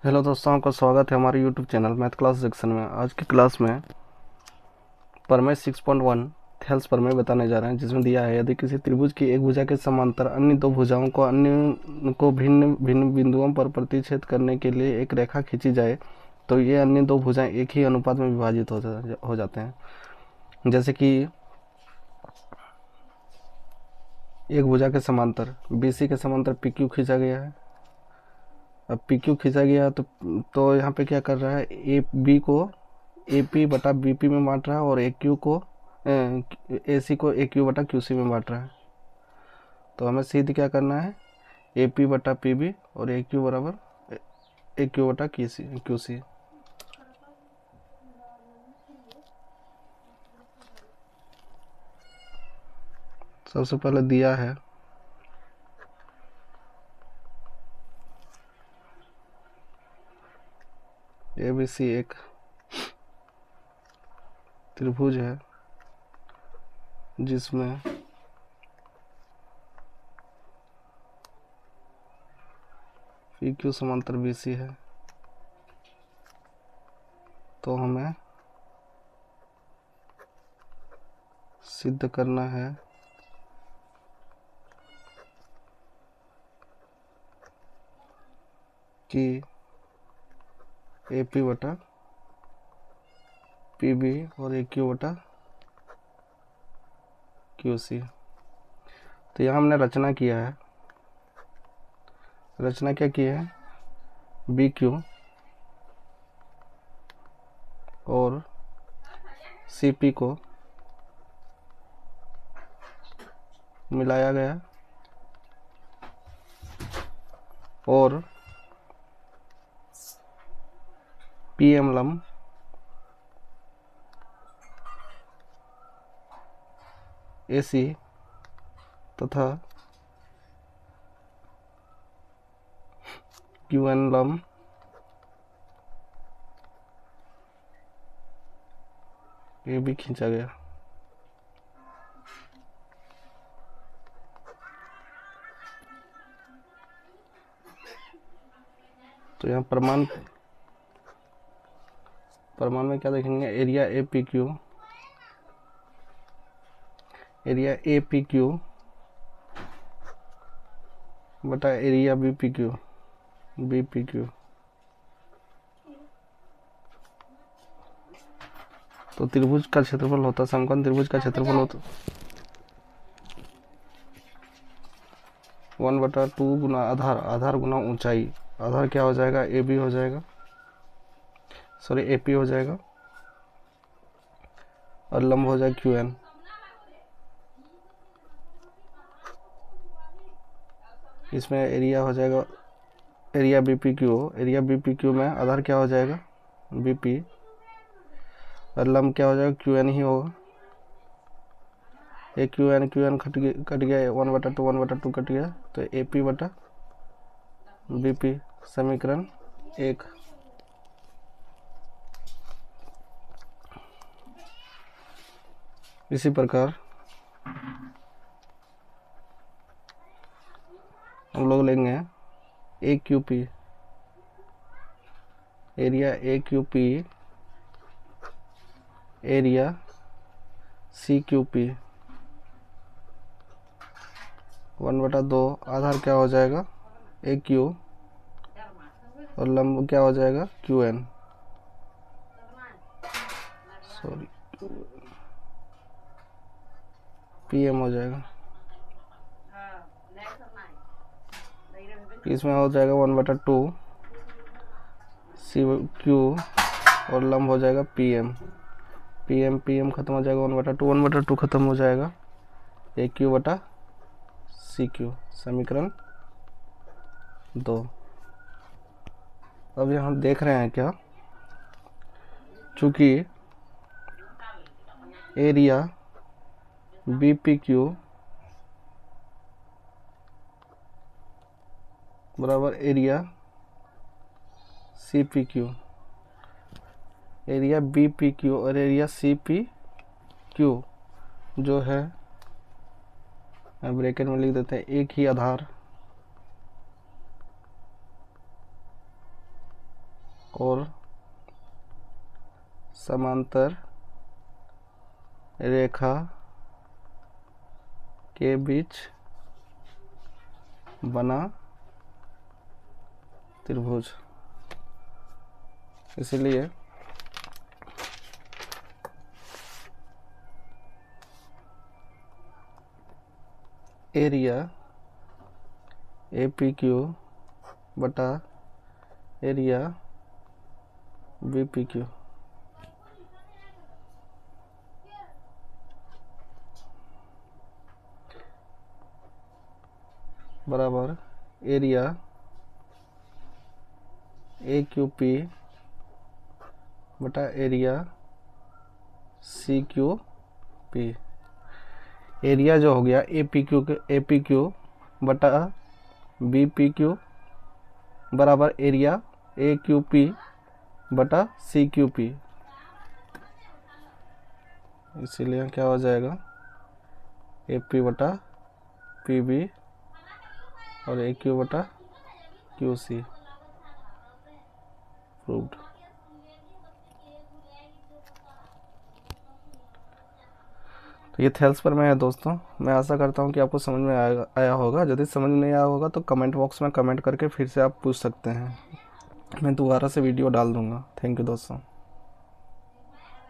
Hello दोस्तों, आपका स्वागत है हमारे YouTube channel math class section में। आज की क्लास में प्रमेय 6.1 थेल्स प्रमेय बताने जा रहे हैं, जिसमें दिया है यदि किसी त्रिभुज की एक भुजा के समांतर अन्य दो भुजाओं को अन्य को भिन्न भिन्न बिंदुओं पर प्रतिच्छेद करने के लिए एक रेखा खींची जाए तो ये अन्य दो भुजाएं एक ही अनुपात में विभाजित हो जाते हैं। जैसे कि एक भुजा के समांतर BC के समांतर PQ खींचा गया है। अब PQ खींचा गया तो यहाँ पे क्या कर रहा है, ए बी को AP बटा BP में बांट रहा है और AQ को AC को AQ बटा QC में बांट रहा है। तो हमें सीधे क्या करना है, AP बटा PB और AQ बराबर AQ बटा QC। सबसे पहले दिया है ABC एक त्रिभुज है जिसमें PQ समांतर BC है। तो हमें सिद्ध करना है कि AP बटा PB और AQ बटा QC। तो यहाँ हमने रचना किया है। रचना क्या की है, BQ और CP को मिलाया गया और PM लंब AC तथा QN लंब ये भी खींचा गया। तो यहाँ प्रमाण में क्या देखेंगे, एरिया APQ बटा एरिया BPQ। तो त्रिभुज का क्षेत्रफल होता है, समकोण त्रिभुज का क्षेत्रफल होता 1/2 गुना आधार गुना ऊंचाई। आधार क्या हो जाएगा, AB हो जाएगा, सॉरी AP हो जाएगा और लंब हो जाएगा QN। इसमें एरिया हो जाएगा एरिया BPQ में आधार क्या हो जाएगा BP और लंब क्या हो जाएगा QN ही होगा। एक QN कट गया 1/2 कट गया, तो AP बटा BP समीकरण 1। इसी प्रकार हम लोग लेंगे AQP, area AQP area CQP 1/2 आधार क्या हो जाएगा AQ और लंब क्या हो जाएगा QN, सॉरी PM हो जाएगा। इसमें हो जाएगा 1/2 CQ और लंब हो जाएगा PM खत्म हो जाएगा 1/2 खत्म हो जाएगा AQ बटा CQ समीकरण 2। अब यहाँ हम देख रहे हैं क्या, चूंकि एरिया BPQ बराबर एरिया CPQ, एरिया BPQ और एरिया CPQ जो है ब्रैकेट में लिख देते हैं, एक ही आधार और समांतर रेखा के बीच बना त्रिभुज। इसलिए एरिया APQ बटा एरिया BPQ बराबर एरिया AQP बटा एरिया CQP। एरिया जो हो गया APQ बटा BPQ बराबर एरिया AQP बटा CQP। इसीलिए क्या हो जाएगा AP बटा PB और AQ बटा QC प्रूव्ड। तो ये थेल्स पर में है दोस्तों। मैं आशा करता हूँ कि आपको समझ में आया होगा। यदि समझ नहीं आया होगा तो कमेंट बॉक्स में कमेंट करके फिर से आप पूछ सकते हैं, मैं दोबारा से वीडियो डाल दूँगा। थैंक यू दोस्तों।